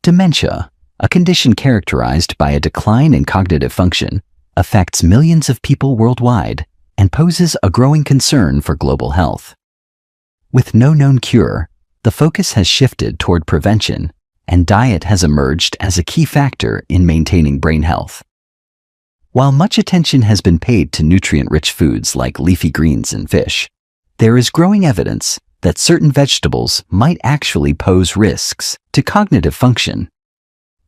Dementia, a condition characterized by a decline in cognitive function, affects millions of people worldwide and poses a growing concern for global health. With no known cure, the focus has shifted toward prevention, and diet has emerged as a key factor in maintaining brain health. While much attention has been paid to nutrient-rich foods like leafy greens and fish, there is growing evidence that certain vegetables might actually pose risks to cognitive function.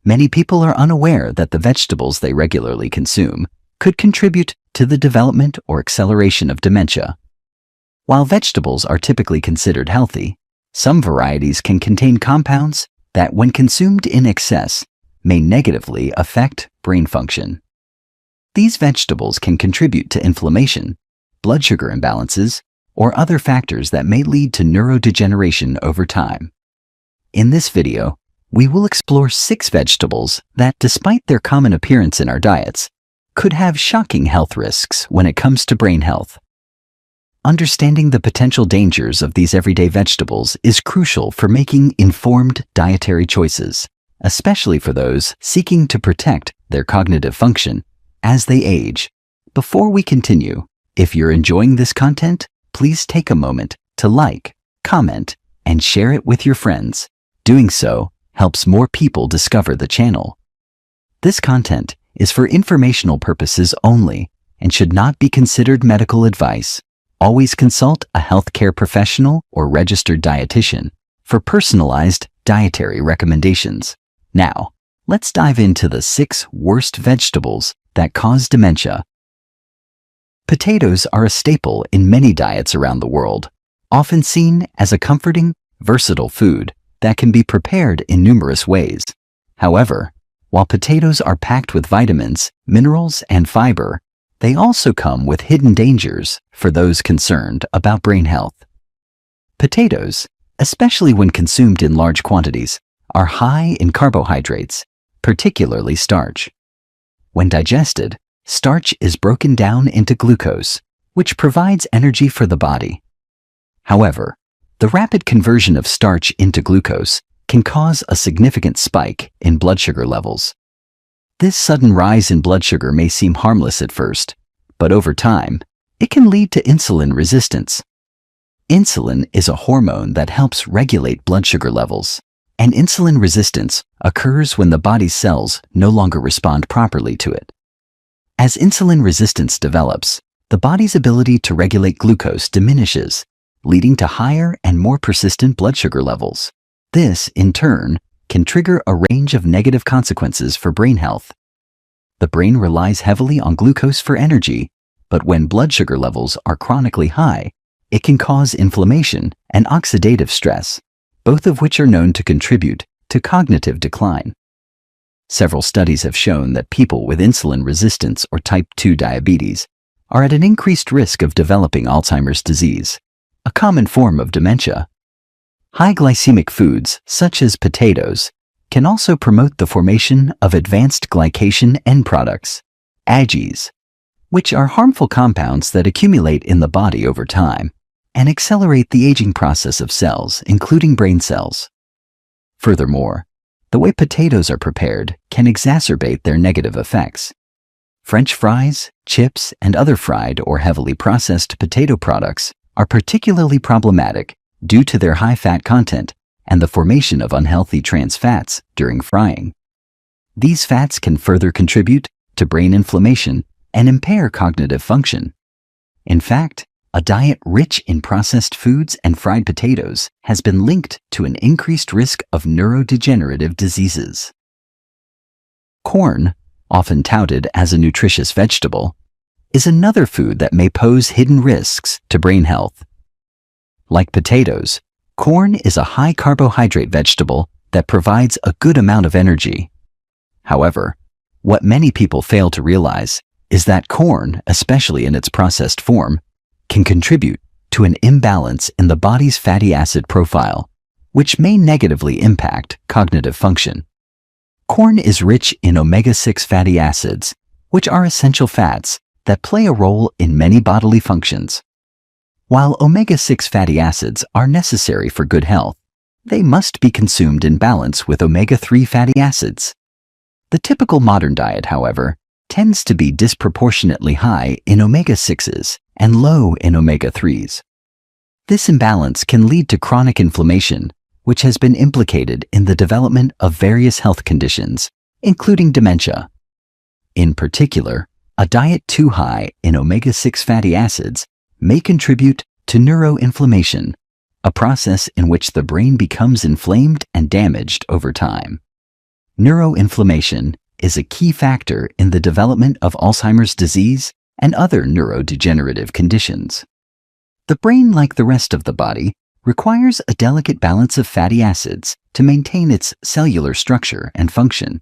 Many people are unaware that the vegetables they regularly consume could contribute to the development or acceleration of dementia. While vegetables are typically considered healthy, some varieties can contain compounds that, when consumed in excess, may negatively affect brain function. These vegetables can contribute to inflammation, blood sugar imbalances, or other factors that may lead to neurodegeneration over time. In this video, we will explore 6 vegetables that, despite their common appearance in our diets, could have shocking health risks when it comes to brain health. Understanding the potential dangers of these everyday vegetables is crucial for making informed dietary choices, especially for those seeking to protect their cognitive function as they age. Before we continue, if you're enjoying this content, please take a moment to like, comment, and share it with your friends. Doing so helps more people discover the channel. This content is for informational purposes only and should not be considered medical advice. Always consult a healthcare professional or registered dietitian for personalized dietary recommendations. Now, let's dive into the 6 worst vegetables that cause dementia. Potatoes are a staple in many diets around the world, often seen as a comforting, versatile food that can be prepared in numerous ways. However, while potatoes are packed with vitamins, minerals, and fiber, they also come with hidden dangers for those concerned about brain health. Potatoes, especially when consumed in large quantities, are high in carbohydrates, particularly starch. When digested, starch is broken down into glucose, which provides energy for the body. However, the rapid conversion of starch into glucose can cause a significant spike in blood sugar levels. This sudden rise in blood sugar may seem harmless at first, but over time, it can lead to insulin resistance. Insulin is a hormone that helps regulate blood sugar levels, and insulin resistance occurs when the body's cells no longer respond properly to it. As insulin resistance develops, the body's ability to regulate glucose diminishes, leading to higher and more persistent blood sugar levels. This, in turn, can trigger a range of negative consequences for brain health. The brain relies heavily on glucose for energy, but when blood sugar levels are chronically high, it can cause inflammation and oxidative stress, both of which are known to contribute to cognitive decline. Several studies have shown that people with insulin resistance or type 2 diabetes are at an increased risk of developing Alzheimer's disease, a common form of dementia. High glycemic foods, such as potatoes, can also promote the formation of advanced glycation end products, AGEs, which are harmful compounds that accumulate in the body over time and accelerate the aging process of cells, including brain cells. Furthermore, the way potatoes are prepared can exacerbate their negative effects. French fries, chips, and other fried or heavily processed potato products are particularly problematic due to their high fat content and the formation of unhealthy trans fats during frying. These fats can further contribute to brain inflammation and impair cognitive function. In fact, a diet rich in processed foods and fried potatoes has been linked to an increased risk of neurodegenerative diseases. Corn, often touted as a nutritious vegetable, is another food that may pose hidden risks to brain health. Like potatoes, corn is a high carbohydrate vegetable that provides a good amount of energy. However, what many people fail to realize is that corn, especially in its processed form, can contribute to an imbalance in the body's fatty acid profile, which may negatively impact cognitive function. Corn is rich in omega-6 fatty acids, which are essential fats that play a role in many bodily functions. While omega-6 fatty acids are necessary for good health, they must be consumed in balance with omega-3 fatty acids. The typical modern diet, however, tends to be disproportionately high in omega-6s and low in omega-3s. This imbalance can lead to chronic inflammation, which has been implicated in the development of various health conditions, including dementia. In particular, a diet too high in omega-6 fatty acids may contribute to neuroinflammation, a process in which the brain becomes inflamed and damaged over time. Neuroinflammation is a key factor in the development of Alzheimer's disease and other neurodegenerative conditions. The brain, like the rest of the body, requires a delicate balance of fatty acids to maintain its cellular structure and function.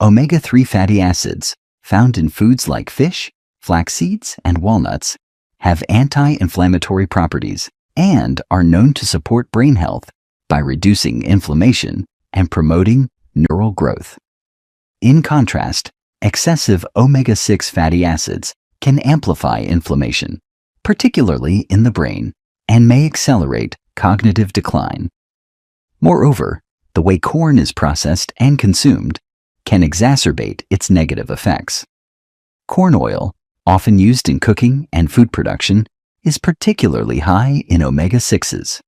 Omega-3 fatty acids, found in foods like fish, flax seeds, and walnuts, have anti-inflammatory properties and are known to support brain health by reducing inflammation and promoting neural growth. In contrast, excessive omega-6 fatty acids can amplify inflammation, particularly in the brain, and may accelerate cognitive decline. Moreover, the way corn is processed and consumed can exacerbate its negative effects. Corn oil, often used in cooking and food production, is particularly high in omega-6s.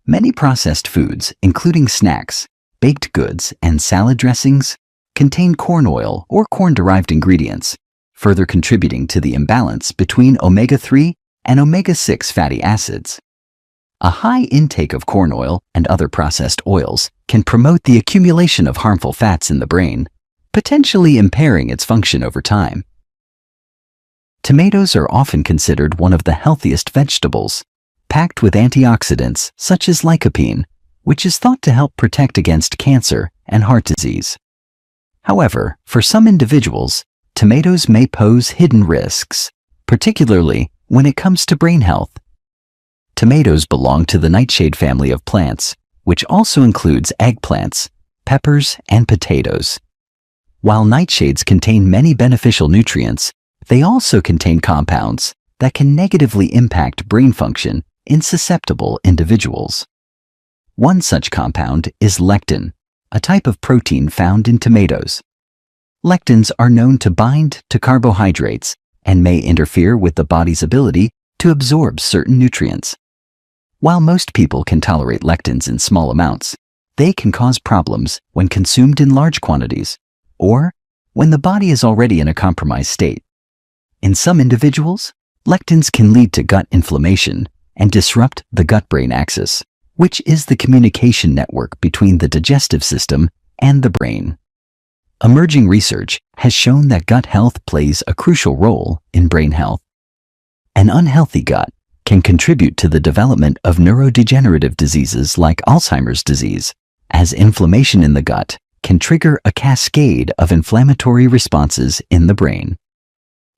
Many processed foods, including snacks, baked goods, and salad dressings, contain corn oil or corn-derived ingredients, further contributing to the imbalance between omega-3 and omega-6 fatty acids. A high intake of corn oil and other processed oils can promote the accumulation of harmful fats in the brain, potentially impairing its function over time. Tomatoes are often considered one of the healthiest vegetables, packed with antioxidants such as lycopene, which is thought to help protect against cancer and heart disease. However, for some individuals, tomatoes may pose hidden risks, particularly when it comes to brain health. Tomatoes belong to the nightshade family of plants, which also includes eggplants, peppers, and potatoes. While nightshades contain many beneficial nutrients, they also contain compounds that can negatively impact brain function in susceptible individuals. One such compound is lectin, a type of protein found in tomatoes. Lectins are known to bind to carbohydrates and may interfere with the body's ability to absorb certain nutrients. While most people can tolerate lectins in small amounts, they can cause problems when consumed in large quantities or when the body is already in a compromised state. In some individuals, lectins can lead to gut inflammation and disrupt the gut-brain axis, which is the communication network between the digestive system and the brain. Emerging research has shown that gut health plays a crucial role in brain health. An unhealthy gut can contribute to the development of neurodegenerative diseases like Alzheimer's disease, as inflammation in the gut can trigger a cascade of inflammatory responses in the brain.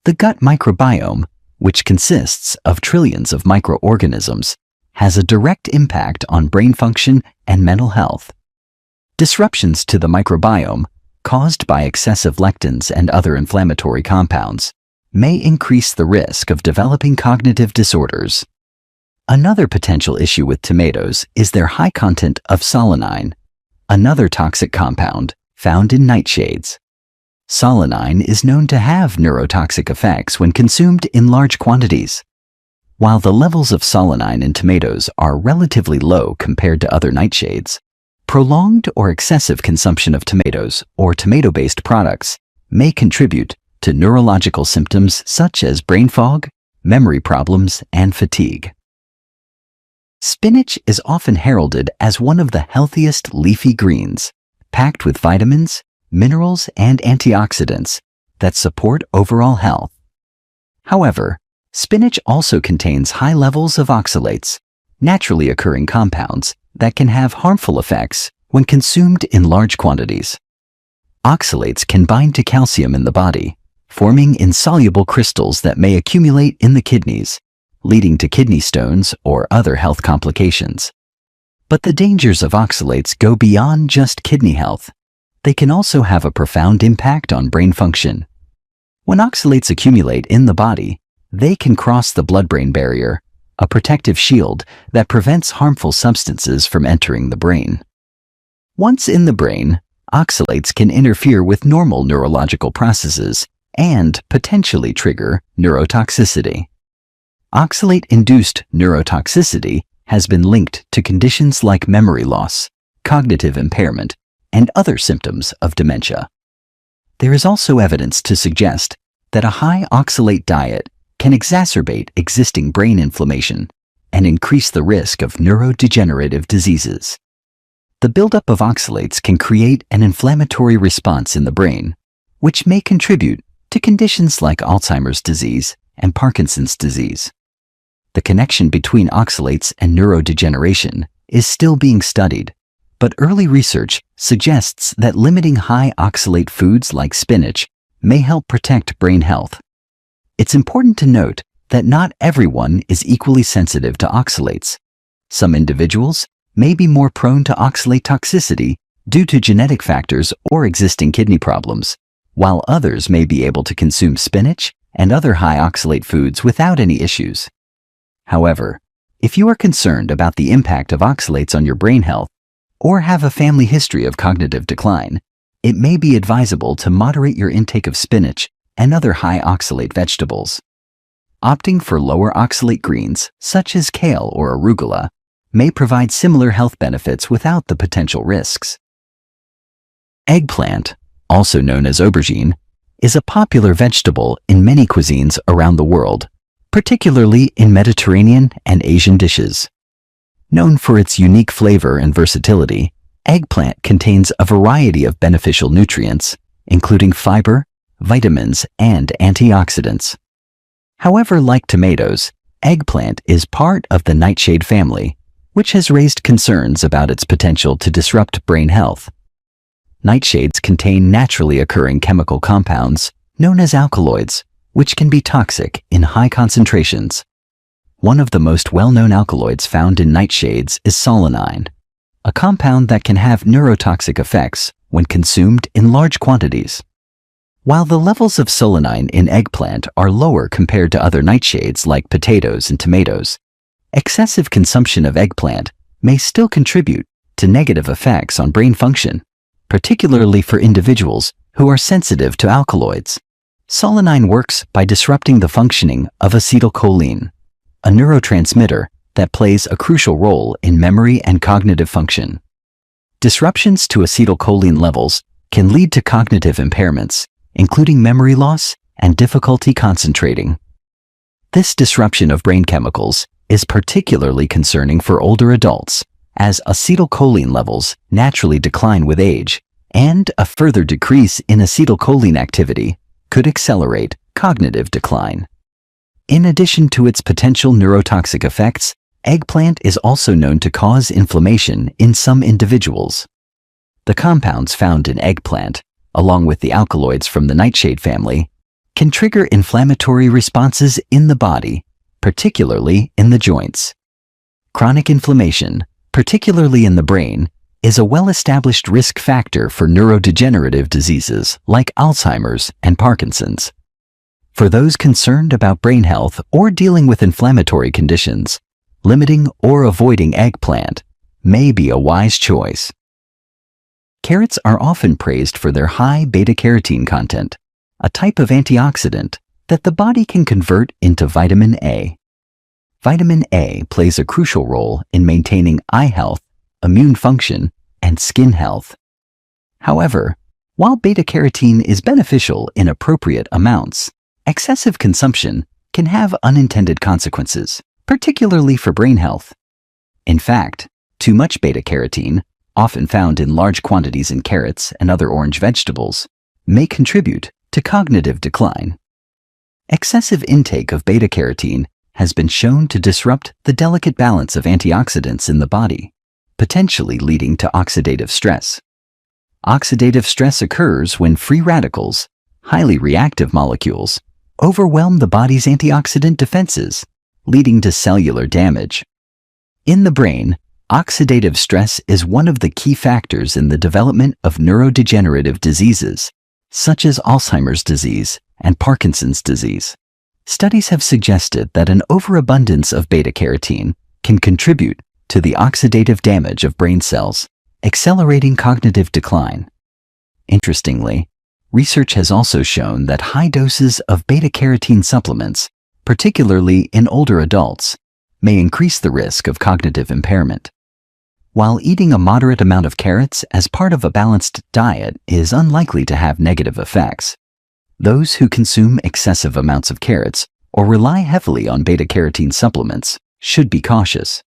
The gut microbiome, which consists of trillions of microorganisms, has a direct impact on brain function and mental health. Disruptions to the microbiome, caused by excessive lectins and other inflammatory compounds, may increase the risk of developing cognitive disorders. Another potential issue with tomatoes is their high content of solanine, another toxic compound found in nightshades. Solanine is known to have neurotoxic effects when consumed in large quantities. While the levels of solanine in tomatoes are relatively low compared to other nightshades, prolonged or excessive consumption of tomatoes or tomato-based products may contribute to neurological symptoms such as brain fog, memory problems, and fatigue. Spinach is often heralded as one of the healthiest leafy greens, packed with vitamins, minerals, and antioxidants that support overall health. However, spinach also contains high levels of oxalates, naturally occurring compounds that can have harmful effects when consumed in large quantities. Oxalates can bind to calcium in the body, forming insoluble crystals that may accumulate in the kidneys, leading to kidney stones or other health complications. But the dangers of oxalates go beyond just kidney health. They can also have a profound impact on brain function. When oxalates accumulate in the body, they can cross the blood-brain barrier, a protective shield that prevents harmful substances from entering the brain. Once in the brain, oxalates can interfere with normal neurological processes and potentially trigger neurotoxicity. Oxalate-induced neurotoxicity has been linked to conditions like memory loss, cognitive impairment, and other symptoms of dementia. There is also evidence to suggest that a high oxalate diet can exacerbate existing brain inflammation and increase the risk of neurodegenerative diseases. The buildup of oxalates can create an inflammatory response in the brain, which may contribute to conditions like Alzheimer's disease and Parkinson's disease. The connection between oxalates and neurodegeneration is still being studied, but early research suggests that limiting high oxalate foods like spinach may help protect brain health. It's important to note that not everyone is equally sensitive to oxalates. Some individuals may be more prone to oxalate toxicity due to genetic factors or existing kidney problems, while others may be able to consume spinach and other high oxalate foods without any issues. However, if you are concerned about the impact of oxalates on your brain health or have a family history of cognitive decline, it may be advisable to moderate your intake of spinach and other high oxalate vegetables. Opting for lower oxalate greens, such as kale or arugula, may provide similar health benefits without the potential risks. Eggplant, also known as aubergine, is a popular vegetable in many cuisines around the world, particularly in Mediterranean and Asian dishes. Known for its unique flavor and versatility, eggplant contains a variety of beneficial nutrients, including fiber, vitamins, and antioxidants. However, like tomatoes, eggplant is part of the nightshade family, which has raised concerns about its potential to disrupt brain health. Nightshades contain naturally occurring chemical compounds known as alkaloids, which can be toxic in high concentrations. One of the most well-known alkaloids found in nightshades is solanine, a compound that can have neurotoxic effects when consumed in large quantities. While the levels of solanine in eggplant are lower compared to other nightshades like potatoes and tomatoes, excessive consumption of eggplant may still contribute to negative effects on brain function, particularly for individuals who are sensitive to alkaloids. Solanine works by disrupting the functioning of acetylcholine, a neurotransmitter that plays a crucial role in memory and cognitive function. Disruptions to acetylcholine levels can lead to cognitive impairments, including memory loss and difficulty concentrating. This disruption of brain chemicals is particularly concerning for older adults, as acetylcholine levels naturally decline with age, and a further decrease in acetylcholine activity could accelerate cognitive decline. In addition to its potential neurotoxic effects, eggplant is also known to cause inflammation in some individuals. The compounds found in eggplant, along with the alkaloids from the nightshade family, can trigger inflammatory responses in the body, particularly in the joints. Chronic inflammation, particularly in the brain, is a well-established risk factor for neurodegenerative diseases like Alzheimer's and Parkinson's. For those concerned about brain health or dealing with inflammatory conditions, limiting or avoiding eggplant may be a wise choice. Carrots are often praised for their high beta-carotene content, a type of antioxidant that the body can convert into vitamin A. Vitamin A plays a crucial role in maintaining eye health, immune function, and skin health. However, while beta-carotene is beneficial in appropriate amounts, excessive consumption can have unintended consequences, particularly for brain health. In fact, too much beta-carotene, often found in large quantities in carrots and other orange vegetables, may contribute to cognitive decline. Excessive intake of beta-carotene has been shown to disrupt the delicate balance of antioxidants in the body, potentially leading to oxidative stress. Oxidative stress occurs when free radicals, highly reactive molecules, overwhelm the body's antioxidant defenses, leading to cellular damage. In the brain, oxidative stress is one of the key factors in the development of neurodegenerative diseases, such as Alzheimer's disease and Parkinson's disease. Studies have suggested that an overabundance of beta-carotene can contribute to the oxidative damage of brain cells, accelerating cognitive decline. Interestingly, research has also shown that high doses of beta-carotene supplements, particularly in older adults, may increase the risk of cognitive impairment. While eating a moderate amount of carrots as part of a balanced diet is unlikely to have negative effects, those who consume excessive amounts of carrots or rely heavily on beta-carotene supplements should be cautious.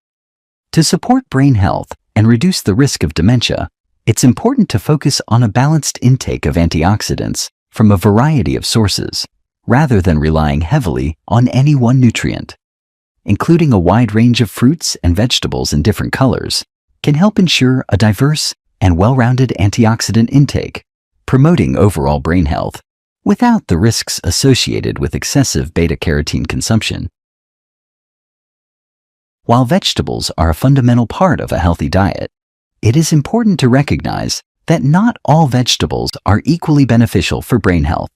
To support brain health and reduce the risk of dementia, it's important to focus on a balanced intake of antioxidants from a variety of sources, rather than relying heavily on any one nutrient. Including a wide range of fruits and vegetables in different colors can help ensure a diverse and well-rounded antioxidant intake, promoting overall brain health without the risks associated with excessive beta-carotene consumption. While vegetables are a fundamental part of a healthy diet, it is important to recognize that not all vegetables are equally beneficial for brain health.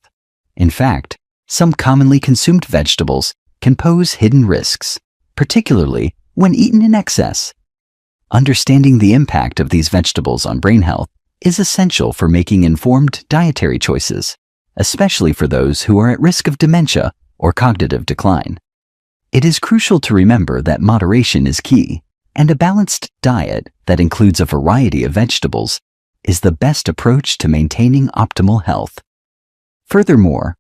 In fact, some commonly consumed vegetables can pose hidden risks, particularly when eaten in excess. Understanding the impact of these vegetables on brain health is essential for making informed dietary choices, especially for those who are at risk of dementia or cognitive decline. It is crucial to remember that moderation is key, and a balanced diet that includes a variety of vegetables is the best approach to maintaining optimal health. Furthermore,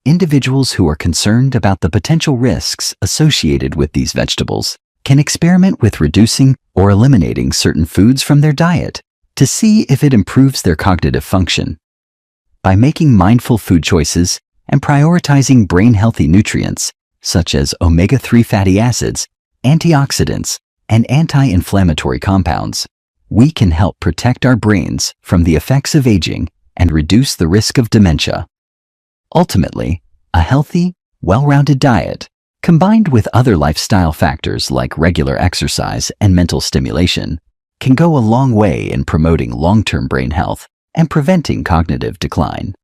individuals who are concerned about the potential risks associated with these vegetables can experiment with reducing or eliminating certain foods from their diet to see if it improves their cognitive function. By making mindful food choices and prioritizing brain-healthy nutrients, such as omega-3 fatty acids, antioxidants, and anti-inflammatory compounds, we can help protect our brains from the effects of aging and reduce the risk of dementia. Ultimately, a healthy, well-rounded diet, combined with other lifestyle factors like regular exercise and mental stimulation, can go a long way in promoting long-term brain health and preventing cognitive decline.